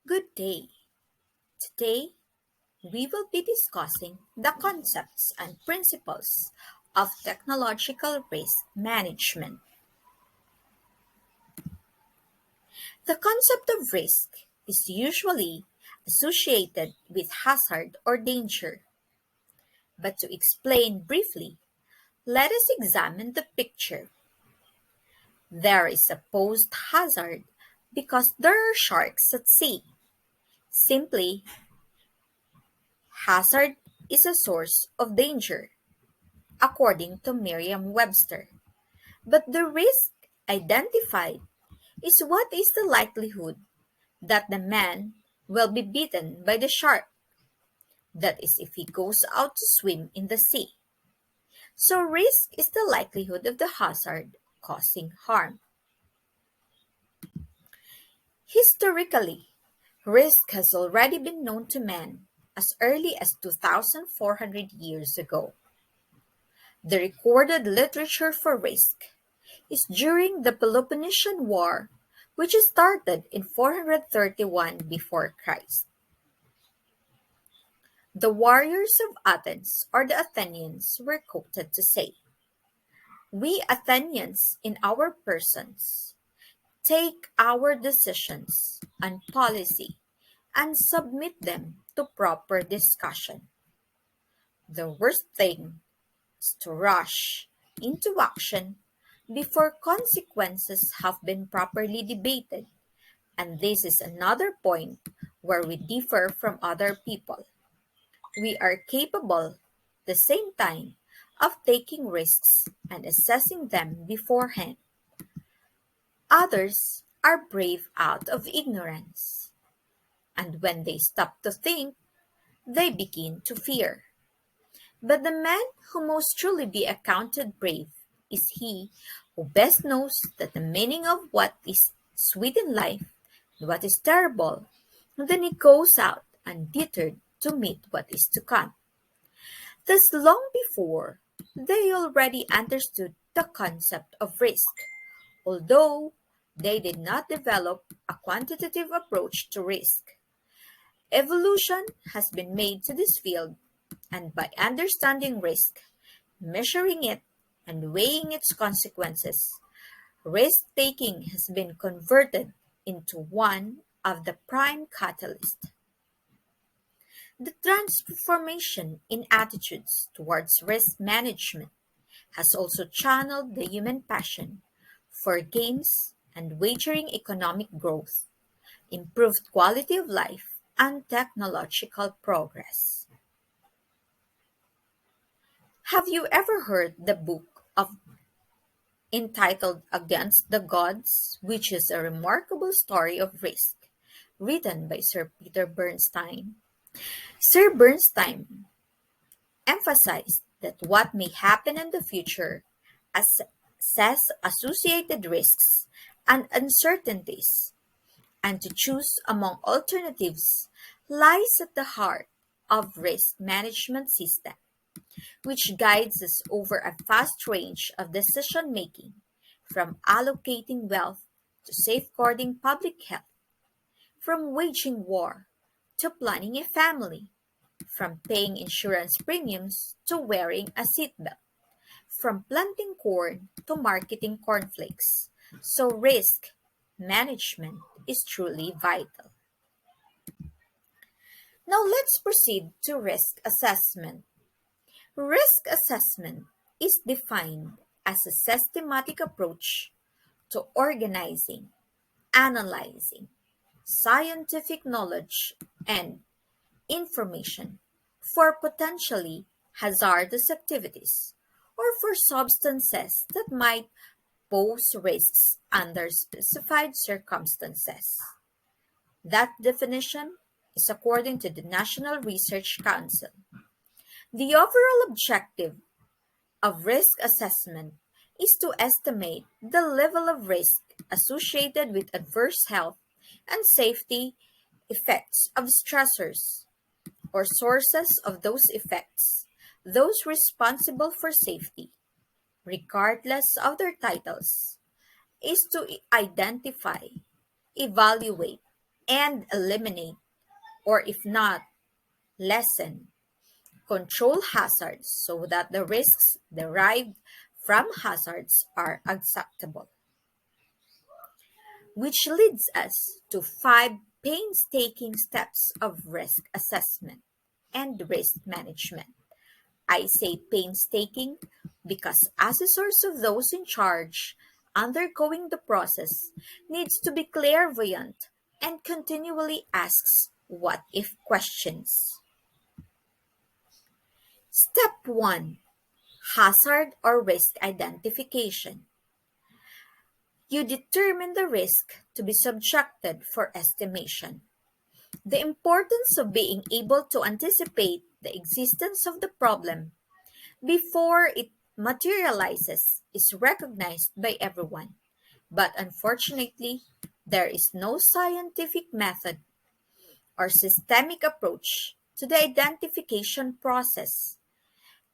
Good day. Today, we will be discussing the concepts and principles of technological risk management. The concept of risk is usually associated with hazard or danger. But to explain briefly, let us examine the picture. There is a posed hazard because there are sharks at sea. Simply, hazard is a source of danger according to Merriam-Webster. But the risk identified is what is the likelihood that the man will be bitten by the shark. That is, if he goes out to swim in the sea. So, risk is the likelihood of the hazard causing harm. Historically, risk has already been known to man as early as 2,400 years ago. The recorded literature for risk is during the Peloponnesian War, which started in 431 before Christ. The warriors of Athens or the Athenians were quoted to say, "We Athenians in our persons take our decisions and policy and submit them to proper discussion. The worst thing is to rush into action before consequences have been properly debated. And this is another point where we differ from other people. We are capable, at the same time, of taking risks and assessing them beforehand. Others are brave out of ignorance. And when they stop to think, they begin to fear. But the man who most truly be accounted brave is he who best knows that the meaning of what is sweet in life and what is terrible, and then he goes out undeterred to meet what is to come. Thus, long before, they already understood the concept of risk, although they did not develop a quantitative approach to risk. Evolution has been made to this field, and by understanding risk, measuring it, and weighing its consequences, risk taking has been converted into one of the prime catalysts. The transformation in attitudes towards risk management has also channeled the human passion for gains and wagering economic growth, improved quality of life, and technological progress. Have you ever heard the book of entitled Against the Gods, which is a remarkable story of risk, written by Sir Peter Bernstein? Sir Bernstein emphasized that what may happen in the future assess associated risks and uncertainties, and to choose among alternatives lies at the heart of risk management system, which guides us over a vast range of decision making, from allocating wealth to safeguarding public health, from waging war to planning a family, from paying insurance premiums to wearing a seatbelt, from planting corn to marketing cornflakes. So, risk management is truly vital. Now, let's proceed to risk assessment. Risk assessment is defined as a systematic approach to organizing, analyzing scientific knowledge and information for potentially hazardous activities or for substances that might pose risks under specified circumstances. That definition is according to the National Research Council. The overall objective of risk assessment is to estimate the level of risk associated with adverse health and safety effects of stressors or sources of those effects, those responsible for safety, regardless of their titles, is to identify, evaluate, and eliminate, or if not, lessen, control hazards so that the risks derived from hazards are acceptable. Which leads us to five painstaking steps of risk assessment and risk management. I say painstaking because assessors of those in charge undergoing the process needs to be clairvoyant and continually asks what if questions. Step 1: Hazard or risk identification. You determine the risk to be subjected for estimation. The importance of being able to anticipate the existence of the problem before it materializes is recognized by everyone. But unfortunately, there is no scientific method or systemic approach to the identification process.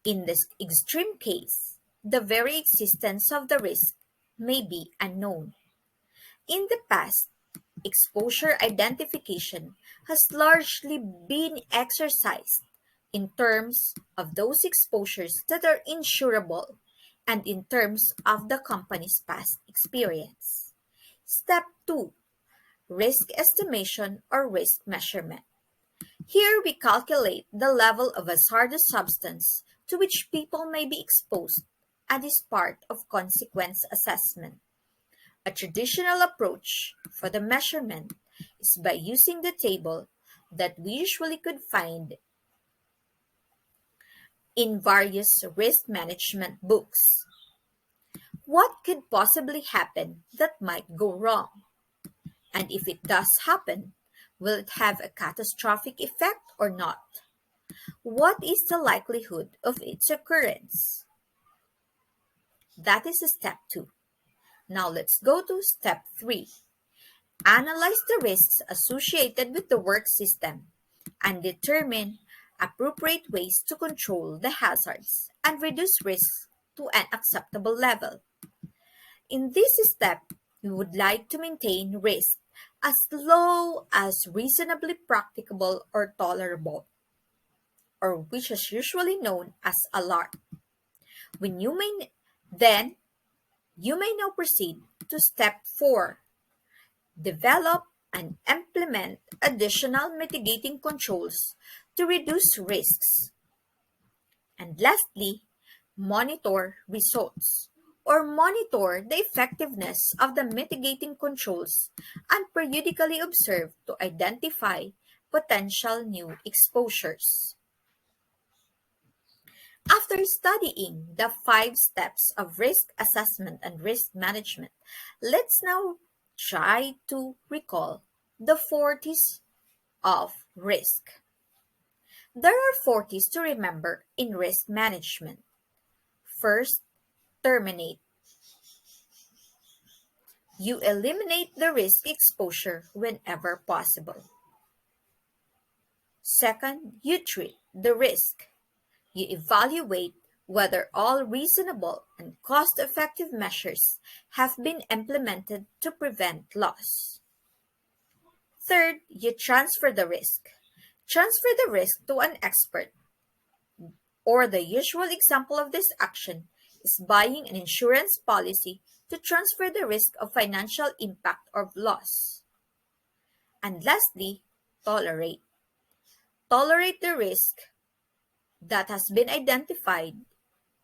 In this extreme case, the very existence of the risk may be unknown. In the past, exposure identification has largely been exercised in terms of those exposures that are insurable and in terms of the company's past experience. Step 2: Risk estimation or risk measurement. Here we calculate the level of hazardous substance to which people may be exposed and is part of consequence assessment. A traditional approach for the measurement is by using the table that we usually could find in various risk management books. What could possibly happen that might go wrong? And if it does happen, will it have a catastrophic effect or not? What is the likelihood of its occurrence? That is step 2. Now let's go to step 3. Analyze the risks associated with the work system and determine appropriate ways to control the hazards and reduce risks to an acceptable level. In this step, we would like to maintain risk as low as reasonably practicable or tolerable, or which is usually known as alarm. When you may then you may now proceed to step 4. Develop and implement additional mitigating controls to reduce risks. And lastly, monitor results or monitor the effectiveness of the mitigating controls and periodically observe to identify potential new exposures. After studying the 5 steps of risk assessment and risk management, let's now try to recall the 40s of risk. There are 40s to remember in risk management. First, terminate. You eliminate the risk exposure whenever possible. Second, you treat the risk. You evaluate whether all reasonable and cost-effective measures have been implemented to prevent loss. Third, you transfer the risk. Transfer the risk to an expert, or the usual example of this action is buying an insurance policy to transfer the risk of financial impact or loss. And lastly, tolerate. Tolerate the risk that has been identified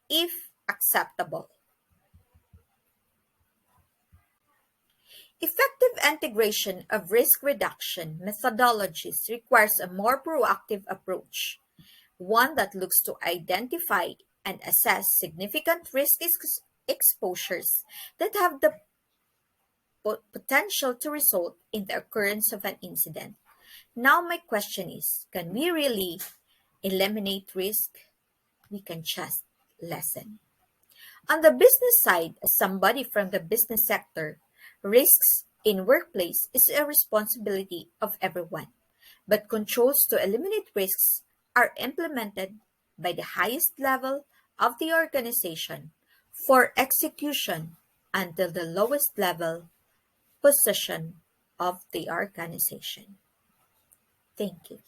if acceptable. Effective integration of risk reduction methodologies requires a more proactive approach, one that looks to identify and assess significant risk exposures that have the potential to result in the occurrence of an incident. Now, my question is, can we really eliminate risk? We can just lessen. On the business side, as somebody from the business sector, risks in workplace is a responsibility of everyone. But controls to eliminate risks are implemented by the highest level of the organization for execution until the lowest level position of the organization. Thank you.